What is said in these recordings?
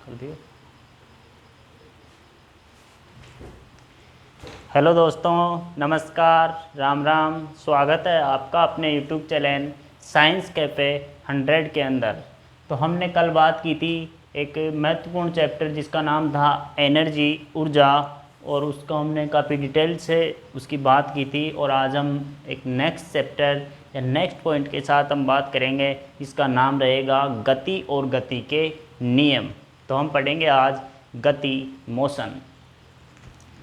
कर दिए। हेलो दोस्तों, नमस्कार, राम राम। स्वागत है आपका अपने यूट्यूब चैनल साइंस कैफ़े 100 के अंदर। तो हमने कल बात की थी एक महत्वपूर्ण चैप्टर जिसका नाम था एनर्जी, ऊर्जा, और उसको हमने काफ़ी डिटेल से उसकी बात की थी। और आज हम एक नेक्स्ट चैप्टर या नेक्स्ट पॉइंट के साथ हम बात करेंगे जिसका नाम रहेगा गति और गति के नियम। तो हम पढ़ेंगे आज गति, मोशन।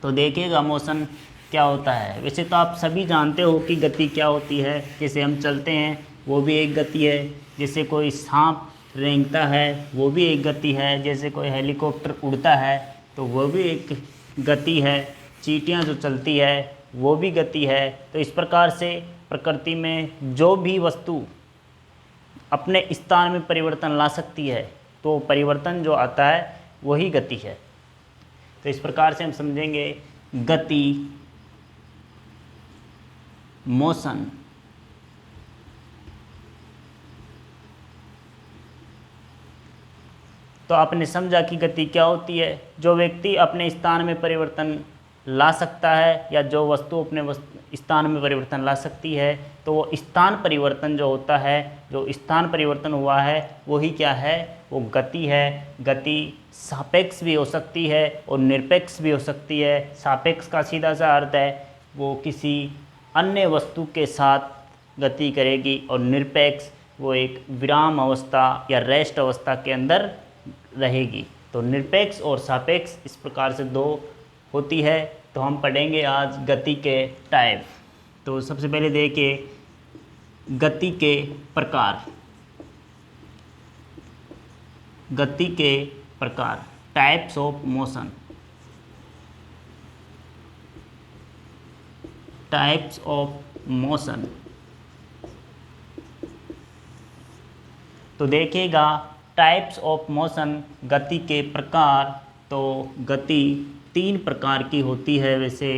तो देखिएगा मोशन क्या होता है। वैसे तो आप सभी जानते हो कि गति क्या होती है। जैसे हम चलते हैं वो भी एक गति है, जैसे कोई सांप रेंगता है वो भी एक गति है, जैसे कोई हेलीकॉप्टर उड़ता है तो वो भी एक गति है, चींटियाँ जो चलती है वो भी गति है। तो इस प्रकार से प्रकृति में जो भी वस्तु अपने स्थान में परिवर्तन ला सकती है तो परिवर्तन जो आता है वही गति है। तो इस प्रकार से हम समझेंगे गति, मोशन। तो आपने समझा कि गति क्या होती है। जो व्यक्ति अपने स्थान में परिवर्तन ला सकता है या जो वस्तु अपने स्थान में परिवर्तन ला सकती है तो वो स्थान परिवर्तन जो होता है, जो स्थान परिवर्तन हुआ है वही क्या है, वो गति है। गति सापेक्ष भी हो सकती है और निरपेक्ष भी हो सकती है। सापेक्ष का सीधा सा अर्थ है वो किसी अन्य वस्तु के साथ गति करेगी, और निरपेक्ष वो एक विराम अवस्था या रेस्ट अवस्था के अंदर रहेगी। तो निरपेक्ष और सापेक्ष इस प्रकार से दो होती है। तो हम पढ़ेंगे आज गति के टाइप। तो सबसे पहले देखिए गति के प्रकार। गति के प्रकार, types of motion. Types of motion. तो देखिएगा टाइप्स ऑफ मोशन, गति के प्रकार। तो गति 3 प्रकार की होती है वैसे,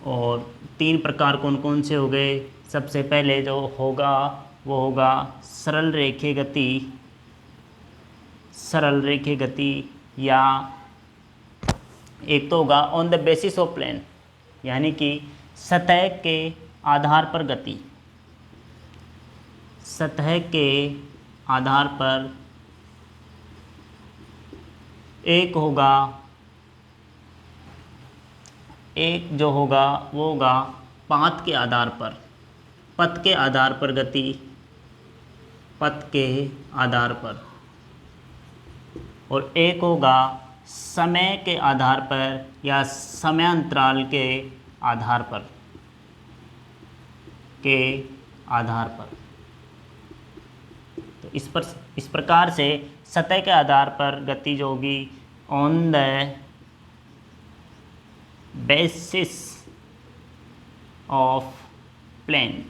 और 3 प्रकार कौन कौन से हो गए। सबसे पहले जो होगा वो होगा सरल रेखीय गति। सरल रेखीय गति, या एक तो होगा on the basis of plane, यानी कि सतह के आधार पर गति। सतह के आधार पर एक होगा, एक जो होगा वो होगा पाथ के आधार पर, पथ के आधार पर गति, पथ के आधार पर। और एक होगा समय के आधार पर या समयांतराल के आधार पर, के आधार पर। तो इस प्रकार से सतह के आधार पर गति जो होगी on the basis of plane,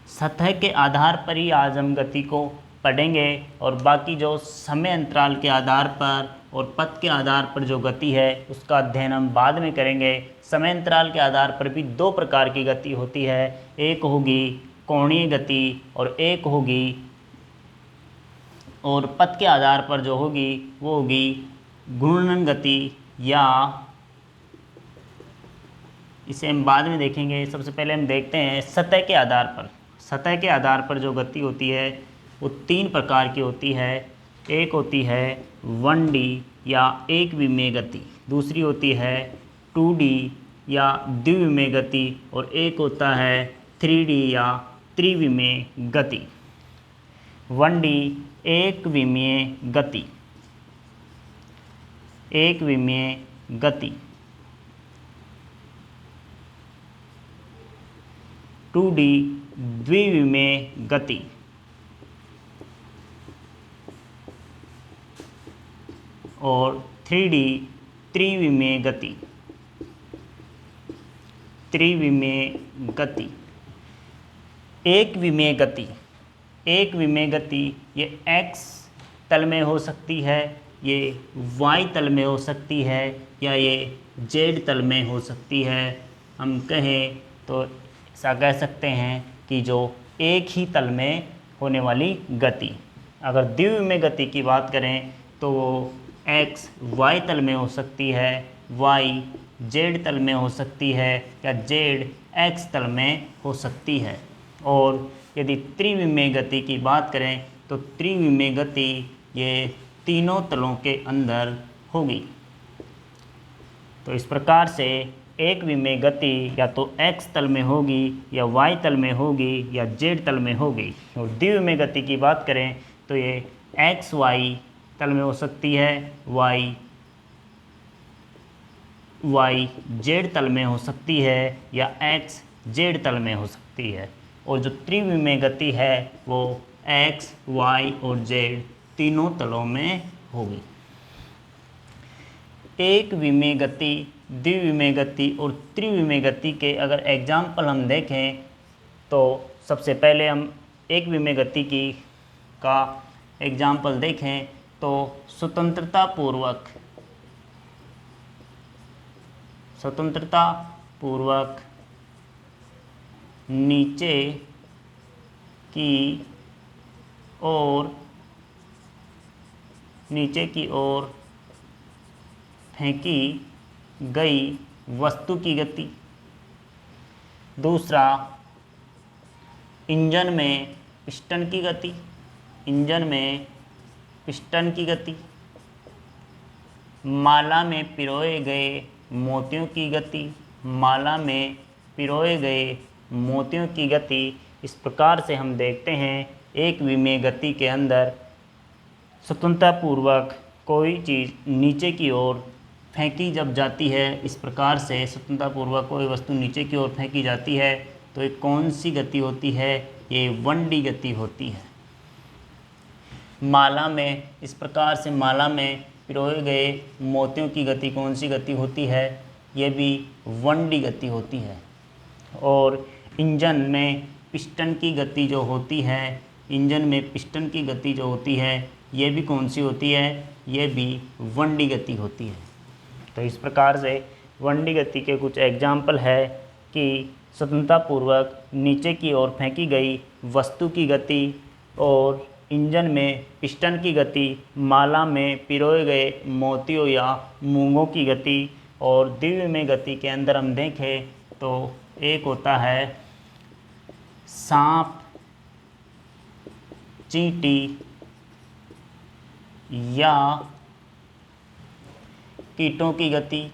सतह के आधार पर ही आज हम गति को पढ़ेंगे। और बाकी जो समय अंतराल के आधार पर और पथ के आधार पर जो गति है उसका अध्ययन हम बाद में करेंगे। समय अंतराल के आधार पर भी 2 प्रकार की गति होती है, एक होगी कोणीय गति और एक होगी, और पथ के आधार पर जो होगी वो होगी घूर्णन गति, या इसे हम बाद में देखेंगे। सबसे पहले हम देखते हैं सतह के आधार पर। सतह के आधार पर जो गति होती है वो 3 प्रकार की होती है। एक होती है 1D या एक विमीय गति, दूसरी होती है 2D या द्विविमीय गति, और एक होता है 3D या त्रिविमीय गति। 1D एक विमीय गति, एक विमीय गति। 2D द्विविमीय गति, और 3D त्रिविमीय गति। त्रिविमीय गति, एक विमीय गति। एक विमीय गति ये x तल में हो सकती है, ये y तल में हो सकती है, या ये z तल में हो सकती है। हम कहें तो ऐसा कह सकते हैं कि जो एक ही तल में होने वाली गति। अगर द्विविमीय गति की बात करें तो वो एक्स वाई तल में हो सकती है, वाई जेड तल में हो सकती है, या जेड एक्स तल में हो सकती है। और यदि त्रिविमीय गति की बात करें तो त्रिविमीय गति ये तीनों तलों के अंदर होगी। तो इस प्रकार से एक विमीय गति या तो x तल में होगी, या y तल में होगी, या z तल में होगी। और द्विविमीय गति की बात करें तो ये x y तल में हो सकती है, y z तल में हो सकती है, या x z तल में हो सकती है। और जो त्रिविमीय गति है वो x y और z तीनों तलों में होगी। एक विमीय गति, द्विविमीय गति और त्रिविमीय गति के अगर एग्जाम्पल हम देखें तो सबसे पहले हम एक विमीय गति की का एग्जाम्पल देखें तो स्वतंत्रता पूर्वक नीचे की ओर फेंकी गई वस्तु की गति। दूसरा, इंजन में पिस्टन की गति, माला में पिरोए गए मोतियों की गति। इस प्रकार से हम देखते हैं एक विमीय गति के अंदर स्वतंत्रतापूर्वक कोई चीज़ नीचे की ओर फेंकी जब जाती है, इस प्रकार से स्वतंत्रतापूर्वक कोई वस्तु नीचे की ओर फेंकी जाती है तो ये कौन सी गति होती है? ये 1D गति होती है। माला में, इस प्रकार से माला में पिरोए गए मोतियों की गति कौन सी गति होती है? ये भी 1D गति होती है। और इंजन में पिस्टन की गति जो होती है, ये भी कौन सी होती है? ये भी 1D गति होती है। तो इस प्रकार से 1D गति के कुछ एग्जाम्पल है कि स्वतंत्रतापूर्वक नीचे की ओर फेंकी गई वस्तु की गति, और इंजन में पिस्टन की गति, माला में पिरोए गए मोतियों या मूंगों की गति। और द्विविमीय गति के अंदर हम देखें तो एक होता है सांप, चींटी या कीटों की गति।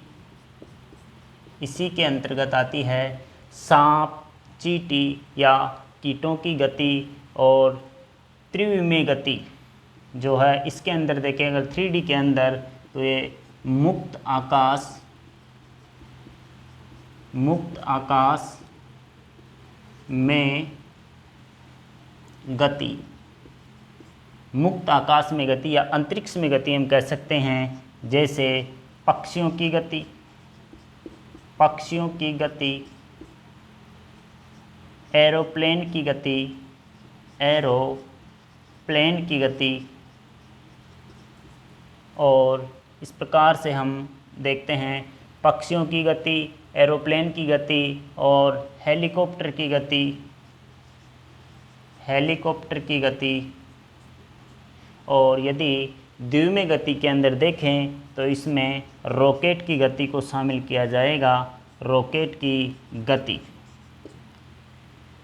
इसी के अंतर्गत आती है सांप, चींटी या कीटों की गति। और त्रिविमीय गति जो है इसके अंदर देखें अगर 3D के अंदर तो ये मुक्त आकाश में गति, मुक्त आकाश में गति या अंतरिक्ष में गति हम कह सकते हैं। जैसे पक्षियों की गति, एरोप्लेन की गति। और इस प्रकार से हम देखते हैं पक्षियों की गति, एरोप्लेन की गति और हेलीकॉप्टर की गति। और यदि द्विविमीय गति के अंदर देखें तो इसमें रॉकेट की गति को शामिल किया जाएगा, रॉकेट की गति।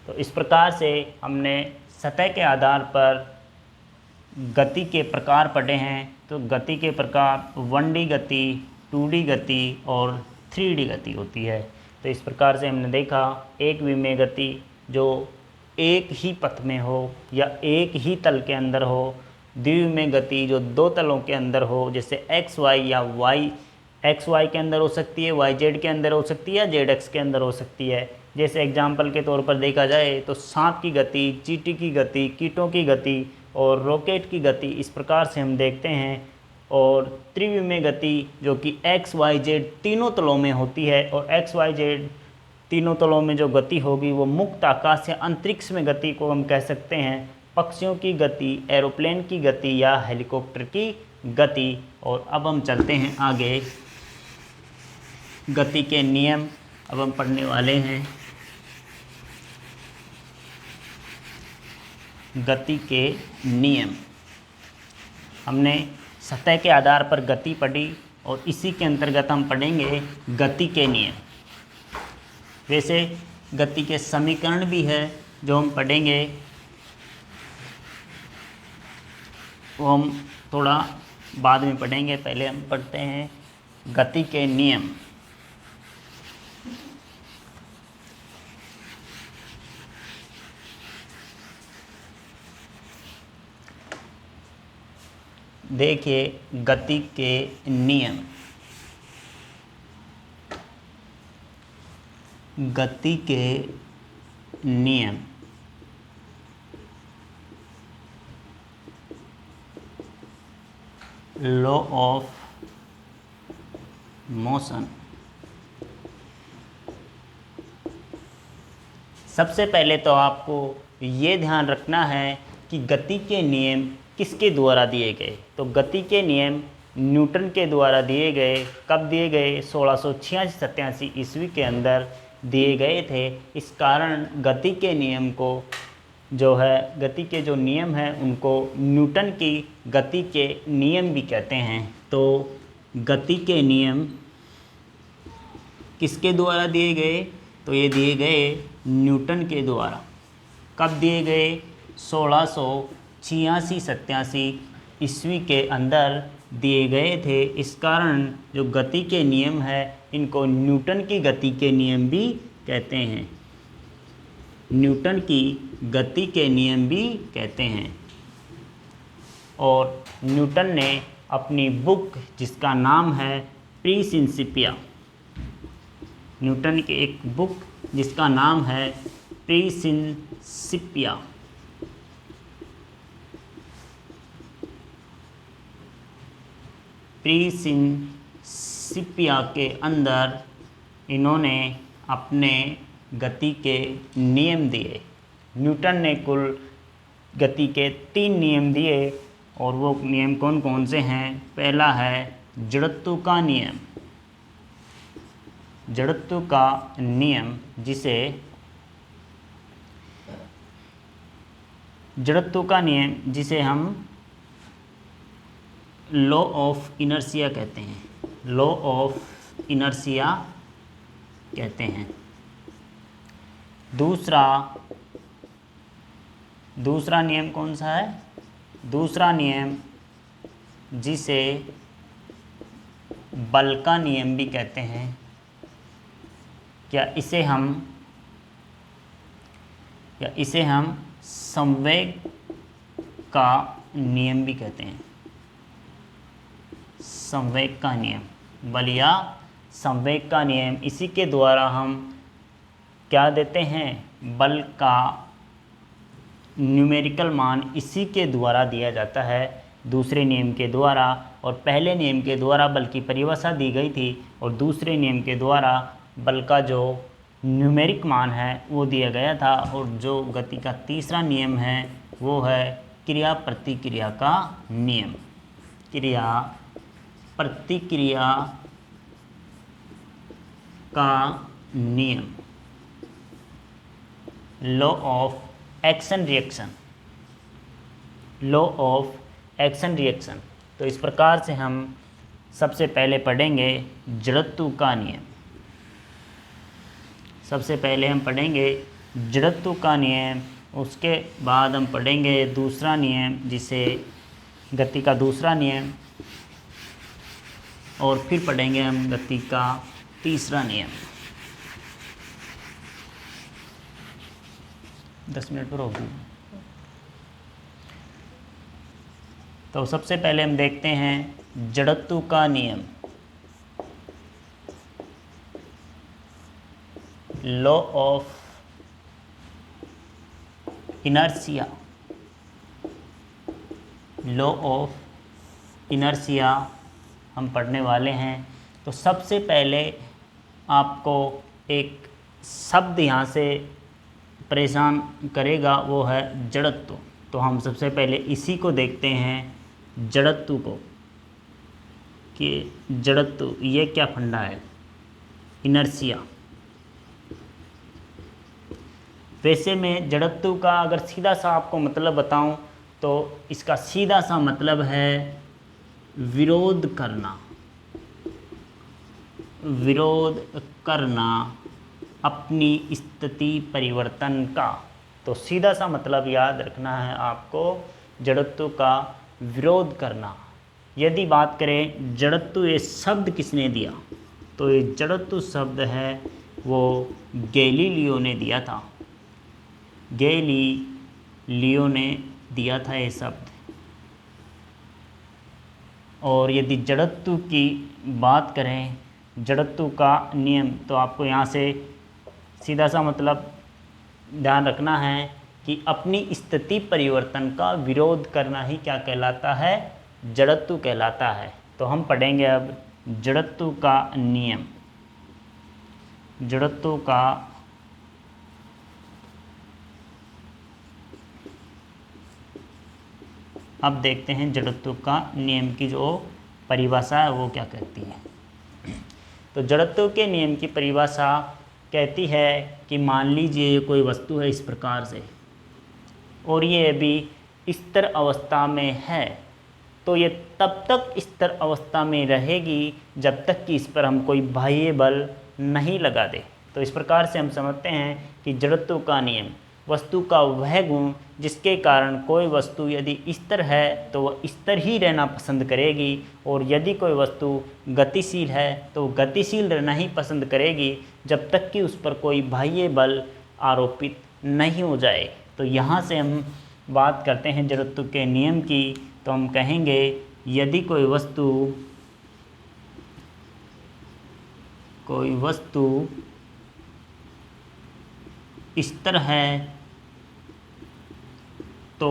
तो इस प्रकार से हमने सतह के आधार पर गति के प्रकार पढ़े हैं। तो गति के प्रकार 1D गति, 2D गति और 3D गति होती है। तो इस प्रकार से हमने देखा एक विमीय गति जो एक ही पथ में हो या एक ही तल के अंदर हो, द्विविमीय गति जो दो तलों के अंदर हो, जैसे एक्स वाई या वाई एक्स वाई के अंदर हो सकती है, वाई जेड के अंदर हो सकती है, या जेड एक्स के अंदर हो सकती है। जैसे एग्जाम्पल के तौर पर देखा जाए तो सांप की गति, चींटी की गति, कीटों की गति और रॉकेट की गति, इस प्रकार से हम देखते हैं। और त्रिविमीय गति जो कि एक्स वाई जेड तीनों तलों में होती है, और एक्स वाई जेड तीनों तलों में जो गति होगी वो मुक्त आकाश या अंतरिक्ष में गति को हम कह सकते हैं पक्षियों की गति, एरोप्लेन की गति या हेलीकॉप्टर की गति। और अब हम चलते हैं आगे, गति के नियम अब हम पढ़ने वाले हैं। गति के नियम, हमने सतह के आधार पर गति पढ़ी और इसी के अंतर्गत हम पढ़ेंगे गति के नियम। वैसे गति के समीकरण भी है जो हम पढ़ेंगे, वो हम थोड़ा बाद में पढ़ेंगे। पहले हम पढ़ते हैं गति के नियम। देखिए गति के नियम। गति के नियम लॉ ऑफ मोशन। सबसे पहले तो आपको ये ध्यान रखना है कि गति के नियम किसके द्वारा दिए गए। तो गति के नियम न्यूटन के द्वारा दिए गए। कब दिए गए? 1686-87 ईस्वी के अंदर दिए गए थे। इस कारण गति के नियम को जो है, गति के जो नियम हैं उनको न्यूटन की गति के नियम भी कहते हैं। तो गति के नियम किसके द्वारा दिए गए? तो ये दिए गए न्यूटन के द्वारा। कब दिए गए? 1686-87 ईस्वी के अंदर दिए गए थे। इस कारण जो गति के नियम है इनको न्यूटन की गति के नियम भी कहते हैं। न्यूटन की गति के नियम भी कहते हैं। और न्यूटन ने अपनी बुक जिसका नाम है प्रिंसिपिया, न्यूटन की एक बुक जिसका नाम है प्रिंसिपिया, प्रिंसिपिया के अंदर इन्होंने अपने गति के नियम दिए। न्यूटन ने कुल गति के 3 नियम दिए और वो नियम कौन कौन से हैं? पहला है जड़त्व का नियम। जड़त्व का नियम जिसे हम लॉ ऑफ इनर्शिया कहते हैं। लॉ ऑफ इनर्शिया कहते हैं। दूसरा नियम कौन सा है? दूसरा नियम जिसे बल का नियम भी कहते हैं। क्या इसे हम संवेग का नियम भी कहते हैं। संवेग का नियम, बल या संवेग का नियम, इसी के द्वारा हम क्या देते हैं? बल का न्यूमेरिकल मान इसी के द्वारा दिया जाता है, दूसरे नियम के द्वारा। और पहले नियम के द्वारा बल की परिभाषा दी गई थी और दूसरे नियम के द्वारा बल का जो न्यूमेरिक मान है वो दिया गया था। और जो गति का तीसरा नियम है वो है क्रिया प्रतिक्रिया का नियम। क्रिया प्रतिक्रिया का नियम, law of action reaction. Law of action reaction. तो इस प्रकार से हम सबसे पहले पढ़ेंगे जड़त्व का नियम। सबसे पहले हम पढ़ेंगे जड़त्व का नियम, उसके बाद हम पढ़ेंगे दूसरा नियम जिसे गति का दूसरा नियम, और फिर पढ़ेंगे हम गति का तीसरा नियम। 10 मिनट पर होगी। तो सबसे पहले हम देखते हैं जड़त्व का नियम। Law of inertia. Law of inertia हम पढ़ने वाले हैं। तो सबसे पहले आपको एक शब्द यहाँ से परेशान करेगा, वो है जड़त्व। तो हम सबसे पहले इसी को देखते हैं, जड़त्व को, कि जड़त्व ये क्या फंडा है? इनर्शिया। वैसे मैं जड़त्व का अगर सीधा सा आपको मतलब बताऊं तो इसका सीधा सा मतलब है विरोध करना, विरोध करना अपनी स्थिति परिवर्तन का। तो सीधा सा मतलब याद रखना है आपको, जड़त्व का विरोध करना। यदि बात करें जड़त्व ये शब्द किसने दिया, तो ये जड़त्व शब्द है वो गैलीलियो ने दिया था, गैलीलियो ने दिया था ये शब्द। और यदि जड़त्व की बात करें, जड़त्व का नियम, तो आपको यहाँ से सीधा सा मतलब ध्यान रखना है कि अपनी स्थिति परिवर्तन का विरोध करना ही क्या कहलाता है, जड़त्व कहलाता है। तो हम पढ़ेंगे अब जड़त्व का नियम। जड़त्व का अब देखते हैं जड़त्व का नियम की जो परिभाषा है वो क्या कहती है। तो जड़त्व के नियम की परिभाषा कहती है कि मान लीजिए कोई वस्तु है इस प्रकार से, और ये अभी स्थिर अवस्था में है, तो ये तब तक स्थिर अवस्था में रहेगी जब तक कि इस पर हम कोई बाह्य बल नहीं लगा दे। तो इस प्रकार से हम समझते हैं कि जड़त्व का नियम वस्तु का वह गुण जिसके कारण कोई वस्तु यदि स्थिर है तो वह स्थिर ही रहना पसंद करेगी, और यदि कोई वस्तु गतिशील है तो गतिशील रहना ही पसंद करेगी जब तक कि उस पर कोई बाह्य बल आरोपित नहीं हो जाए। तो यहाँ से हम बात करते हैं जड़त्व के नियम की, तो हम कहेंगे यदि कोई वस्तु स्थिर है तो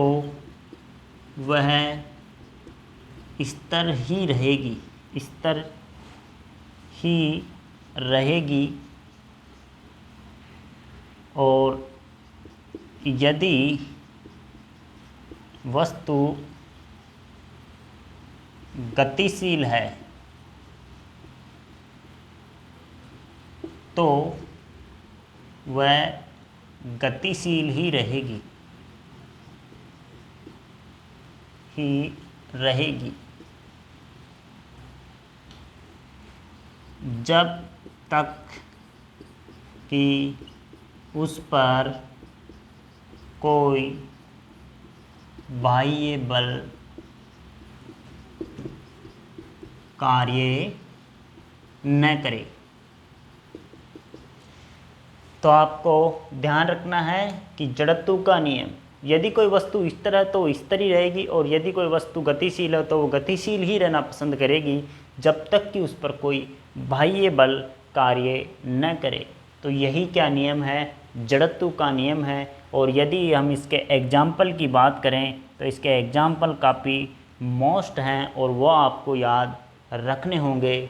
वह स्थिर ही रहेगी, स्थिर ही रहेगी, और यदि वस्तु गतिशील है तो वह गतिशील ही रहेगी, जब तक कि उस पर कोई बाह्य बल कार्य न करे। तो आपको ध्यान रखना है कि जड़त्व का नियम, यदि कोई वस्तु स्थिर है तो स्थिर ही रहेगी, और यदि कोई वस्तु गतिशील है तो वो गतिशील ही रहना पसंद करेगी जब तक कि उस पर कोई बाह्य बल कार्य न करे। तो यही क्या नियम है, जड़त्व का नियम है। और यदि हम इसके एग्जाम्पल की बात करें तो इसके एग्जाम्पल काफ़ी मोस्ट हैं और वो आपको याद रखने होंगे,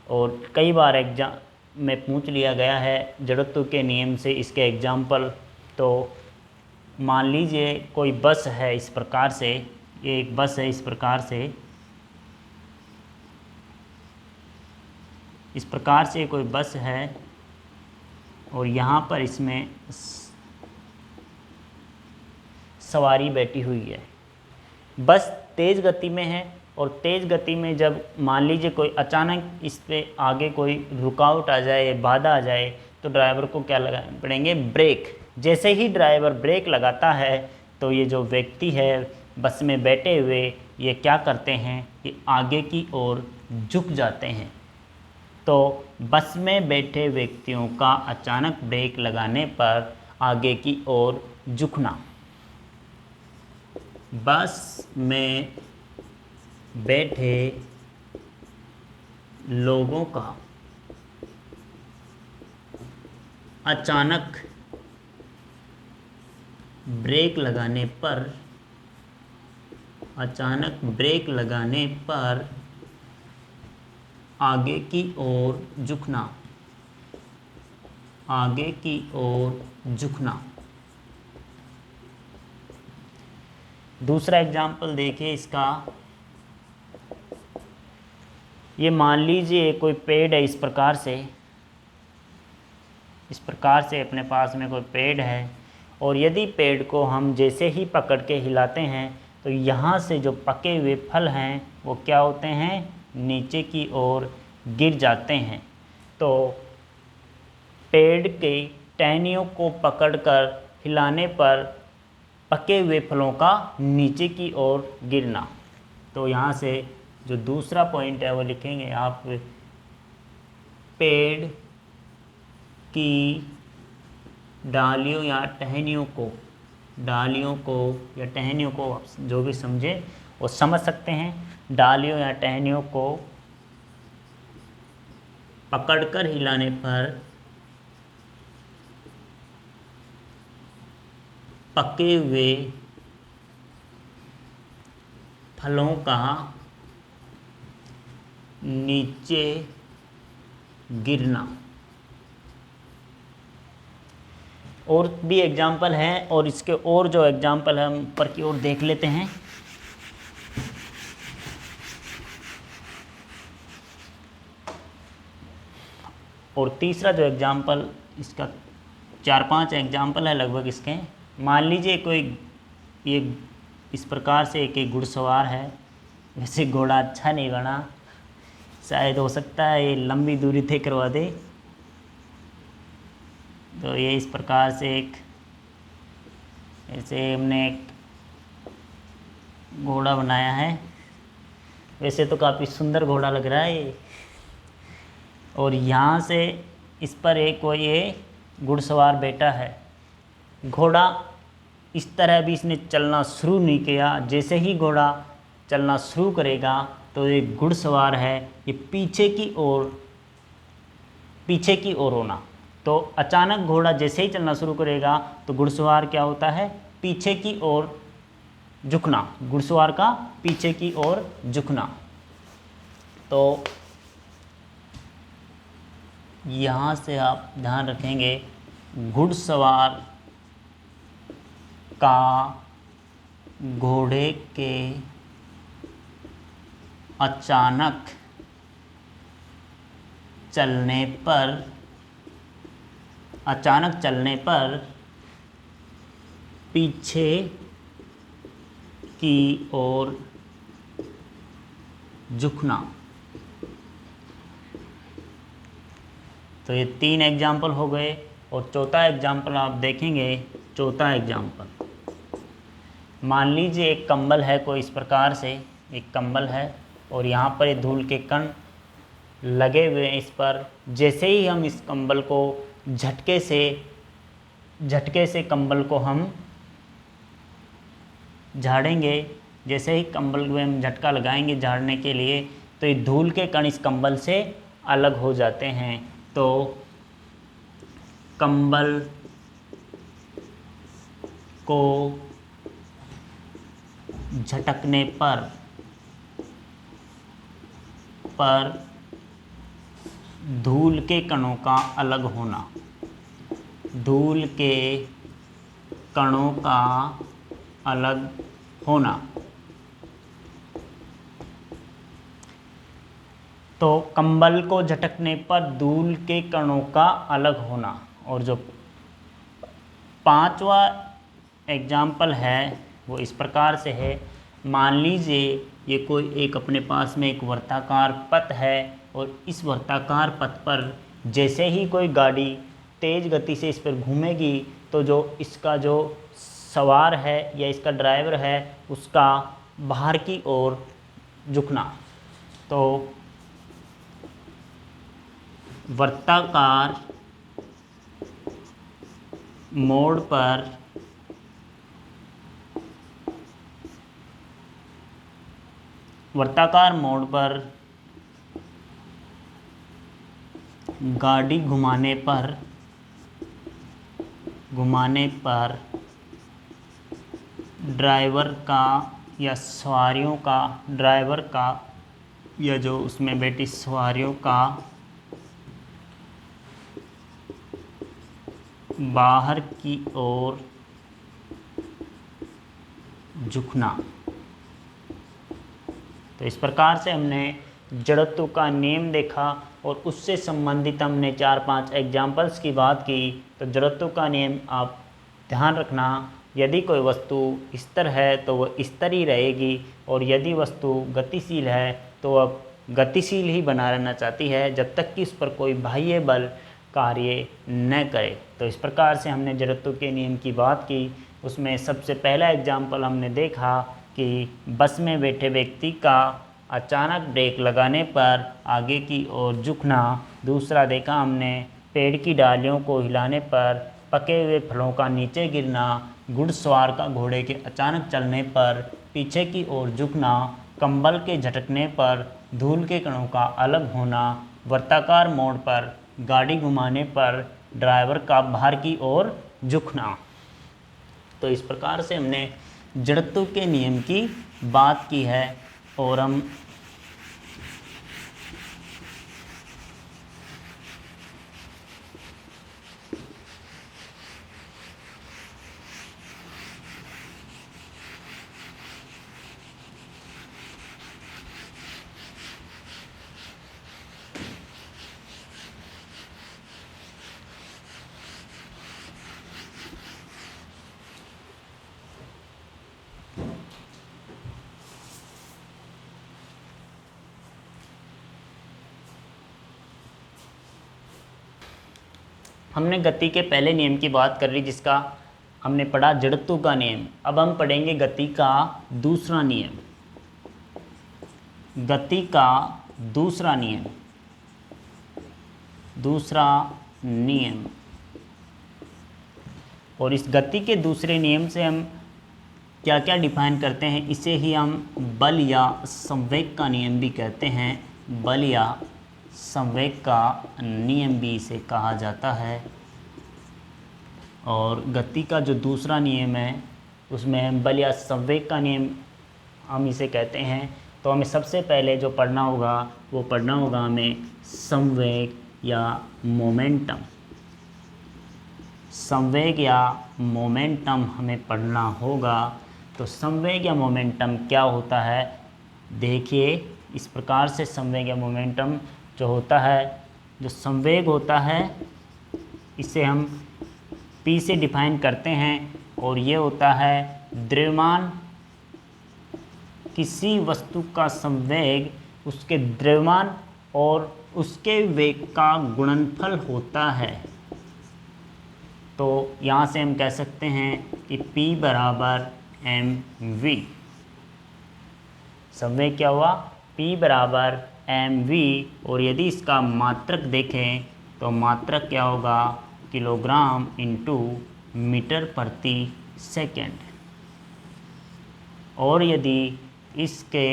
और कई बार एग्जाम में पूछ लिया गया है जड़त्व के नियम से इसके एग्जाम्पल। तो मान लीजिए कोई बस है इस प्रकार से, ये एक बस है इस प्रकार से कोई बस है, और यहाँ पर इसमें सवारी बैठी हुई है। बस तेज़ गति में है, और तेज़ गति में जब मान लीजिए कोई अचानक इस पे आगे कोई रुकावट आ जाए, बाधा आ जाए, तो ड्राइवर को क्या लगाने पड़ेंगे, ब्रेक। जैसे ही ड्राइवर ब्रेक लगाता है तो ये जो व्यक्ति है बस में बैठे हुए, ये क्या करते हैं, ये आगे की ओर झुक जाते हैं। तो बस में बैठे व्यक्तियों का अचानक ब्रेक लगाने पर आगे की ओर झुकना, बस में बैठे लोगों का अचानक ब्रेक लगाने पर आगे की ओर झुकना। दूसरा एग्जाम्पल देखिए इसका। ये मान लीजिए कोई पेड़ है इस प्रकार से अपने पास में कोई पेड़ है, और यदि पेड़ को हम जैसे ही पकड़ के हिलाते हैं तो यहाँ से जो पके हुए फल हैं वो क्या होते हैं, नीचे की ओर गिर जाते हैं। तो पेड़ के टहनियों को पकड़कर हिलाने पर पके हुए फलों का नीचे की ओर गिरना। तो यहाँ से जो दूसरा पॉइंट है वो लिखेंगे आप, पेड़ की डालियों या टहनियों को, डालियों को या टहनियों को आप जो भी समझे वो समझ सकते हैं। डालियों या टहनियों को पकड़कर हिलाने पर पके हुए फलों का नीचे गिरना। और भी एग्जाम्पल हैं, और इसके और जो एग्जाम्पल है हम ऊपर की ओर देख लेते हैं। और तीसरा जो एग्जाम्पल, इसका 4-5 एग्जाम्पल है लगभग इसके। मान लीजिए कोई ये इस प्रकार से एक घुड़सवार है, वैसे घोड़ा अच्छा नहीं बना, शायद हो सकता है ये लंबी दूरी तय करवा दे। तो ये इस प्रकार से एक, ऐसे हमने एक घोड़ा बनाया है, वैसे तो काफ़ी सुंदर घोड़ा लग रहा है ये। और यहाँ से इस पर एक कोई ये घुड़सवार बैठा है। घोड़ा इस तरह भी इसने चलना शुरू नहीं किया, जैसे ही घोड़ा चलना शुरू करेगा तो ये घुड़सवार है ये पीछे की ओर होना। तो अचानक घोड़ा जैसे ही चलना शुरू करेगा तो घुड़सवार क्या होता है, पीछे की ओर झुकना, घुड़सवार का पीछे की ओर झुकना। तो यहाँ से आप ध्यान रखेंगे, घुड़सवार का घोड़े के अचानक चलने पर पीछे की ओर झुकना। तो ये 3 एग्जाम्पल हो गए। और चौथा एग्जाम्पल आप देखेंगे। चौथा एग्जाम्पल, मान लीजिए एक कंबल है कोई इस प्रकार से, एक कंबल है और यहाँ पर ये धूल के कण लगे हुए हैं इस पर। जैसे ही हम इस कंबल को झटके से कंबल को हम झाड़ेंगे, जैसे ही कंबल में हम झटका लगाएंगे झाड़ने के लिए, तो ये धूल के कण इस कंबल से अलग हो जाते हैं। तो कंबल को झटकने पर धूल के कणों का अलग होना, धूल के कणों का अलग होना। तो कंबल को झटकने पर धूल के कणों का अलग होना। और जो 5वां एग्जाम्पल है वो इस प्रकार से है। मान लीजिए ये कोई एक अपने पास में एक वर्ताकार पथ है और इस वर्ताकार पथ पर जैसे ही कोई गाड़ी तेज़ गति से इस पर घूमेगी तो जो इसका जो सवार है या इसका ड्राइवर है उसका बाहर की ओर झुकना। तो वर्ताकार मोड़ पर गाड़ी घुमाने पर ड्राइवर का या सवारियों का, ड्राइवर का या जो उसमें बैठी सवारियों का बाहर की ओर झुकना। तो इस प्रकार से हमने जड़त्व का नियम देखा और उससे संबंधित हमने 4-5 एग्जाम्पल्स की बात की। तो जड़त्व का नियम आप ध्यान रखना, यदि कोई वस्तु स्थिर है तो वह स्थिर ही रहेगी, और यदि वस्तु गतिशील है तो वह गतिशील ही बना रहना चाहती है जब तक कि उस पर कोई बाह्य बल कार्य न करे। तो इस प्रकार से हमने जड़त्व के नियम की बात की। उसमें सबसे पहला एग्जाम्पल हमने देखा कि बस में बैठे व्यक्ति का अचानक ब्रेक लगाने पर आगे की ओर झुकना। दूसरा देखा हमने पेड़ की डालियों को हिलाने पर पके हुए फलों का नीचे गिरना। घुड़सवार का घोड़े के अचानक चलने पर पीछे की ओर झुकना। कंबल के झटकने पर धूल के कणों का अलग होना। वृत्ताकार मोड़ पर गाड़ी घुमाने पर ड्राइवर का बाहर की ओर झुकना। तो इस प्रकार से हमने जड़त्व के नियम की बात की है। और हम हमने गति के पहले नियम की बात कर रही, जिसका हमने पढ़ा जड़त्व का नियम। अब हम पढ़ेंगे गति का दूसरा नियम। गति का दूसरा नियम, और इस गति के दूसरे नियम से हम क्या क्या डिफाइन करते हैं, इसे ही हम बल या संवेग का नियम भी कहते हैं। बल या संवेग का नियम भी इसे कहा जाता है। और गति का जो दूसरा नियम है उसमें बल या संवेग का नियम हम इसे कहते हैं। तो हमें सबसे पहले जो पढ़ना होगा वो पढ़ना होगा हमें संवेग या मोमेंटम। संवेग या मोमेंटम हमें पढ़ना होगा। तो संवेग या मोमेंटम क्या होता है, देखिए इस प्रकार से संवेग या मोमेंटम जो होता है, जो संवेग होता है इसे हम P से डिफाइन करते हैं, और ये होता है द्रव्यमान। किसी वस्तु का संवेग उसके द्रव्यमान और उसके वेग का गुणनफल होता है। तो यहाँ से हम कह सकते हैं कि P बराबर mv। संवेग क्या हुआ, P बराबर mv। और यदि इसका मात्रक देखें तो मात्रक क्या होगा, किलोग्राम इंटू मीटर प्रति सेकेंड। और यदि इसके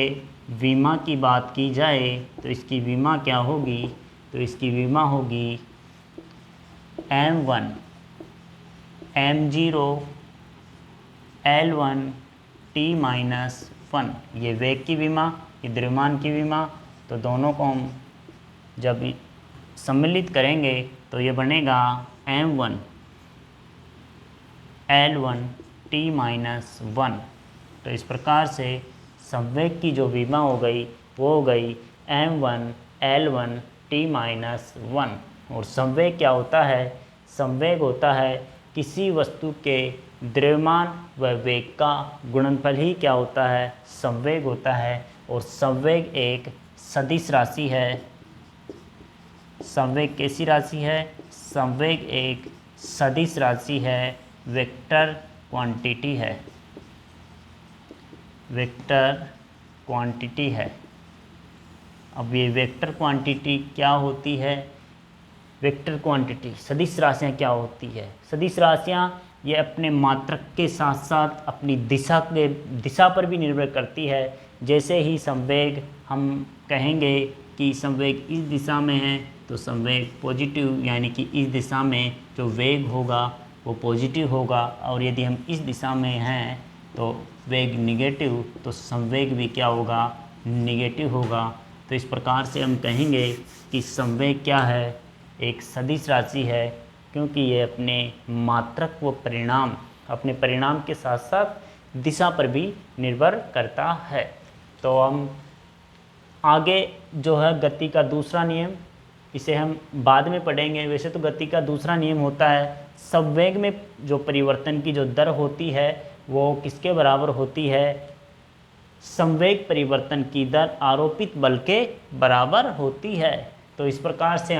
विमा की बात की जाए तो इसकी विमा क्या होगी, तो इसकी विमा होगी m1 m0 L1 t-1। ये वेग की विमा, ये द्रव्यमान की विमा। तो दोनों को हम जब सम्मिलित करेंगे तो ये बनेगा m1 L1 t-1। तो इस प्रकार से संवेग की जो विमा हो गई वो हो गई m1 L1 t-1। और संवेग क्या होता है, संवेग होता है किसी वस्तु के द्रव्यमान व वेग का गुणनफल ही क्या होता है, संवेग होता है। और संवेग एक सदिश राशि है। संवेग कैसी राशि है, संवेग एक सदिश राशि है, वेक्टर क्वांटिटी है, वेक्टर क्वांटिटी है। अब ये वेक्टर क्वांटिटी क्या होती है, वेक्टर क्वांटिटी सदिश राशियाँ क्या होती है। सदिश राशियाँ ये अपने मात्रक के साथ साथ अपनी दिशा पर भी निर्भर करती है। जैसे ही संवेग हम कहेंगे कि संवेग इस दिशा में है तो संवेग पॉजिटिव, यानी कि इस दिशा में जो वेग होगा वो पॉजिटिव होगा। और यदि हम इस दिशा में हैं तो वेग निगेटिव, तो संवेग भी क्या होगा, निगेटिव होगा। तो इस प्रकार से हम कहेंगे कि संवेग क्या है, एक सदिश राशि है, क्योंकि ये अपने मात्रक व परिणाम, अपने परिणाम के साथ साथ दिशा पर भी निर्भर करता है। तो हम आगे जो है गति का दूसरा नियम, इसे हम बाद में पढ़ेंगे। वैसे तो गति का दूसरा नियम होता है संवेग में जो परिवर्तन की जो दर होती है वो किसके बराबर होती है? संवेग परिवर्तन की दर आरोपित बल के बराबर होती है। तो इस प्रकार से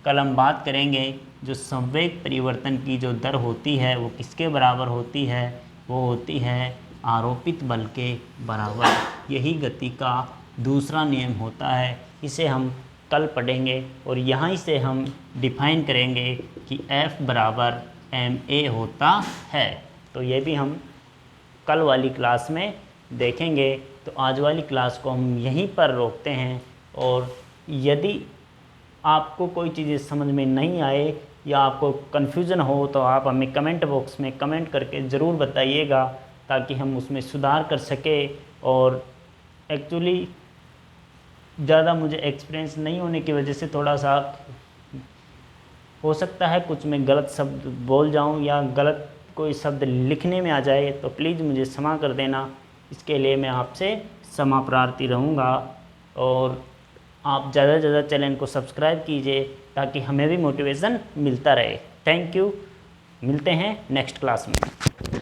कल हम बात करेंगे जो संवेग परिवर्तन की जो दर होती है वो किसके बराबर होती है? वो होती है आरोपित बल के बराबर। यही गति का दूसरा नियम होता है, इसे हम कल पढ़ेंगे और यहाँ से हम डिफाइन करेंगे कि F बराबर ma होता है। तो ये भी हम कल वाली क्लास में देखेंगे। तो आज वाली क्लास को हम यहीं पर रोकते हैं, और यदि आपको कोई चीज़ें समझ में नहीं आए या आपको कन्फ्यूज़न हो तो आप हमें कमेंट बॉक्स में कमेंट करके ज़रूर बताइएगा, ताकि हम उसमें सुधार कर सकें। और एक्चुअली ज़्यादा मुझे एक्सपीरियंस नहीं होने की वजह से थोड़ा सा हो सकता है कुछ मैं गलत शब्द बोल जाऊं या गलत कोई शब्द लिखने में आ जाए, तो प्लीज़ मुझे क्षमा कर देना। इसके लिए मैं आपसे क्षमा प्रार्थी रहूँगा। और आप ज़्यादा से ज़्यादा चैनल को सब्सक्राइब कीजिए ताकि हमें भी मोटिवेशन मिलता रहे। Thank you. मिलते हैं नेक्स्ट क्लास में।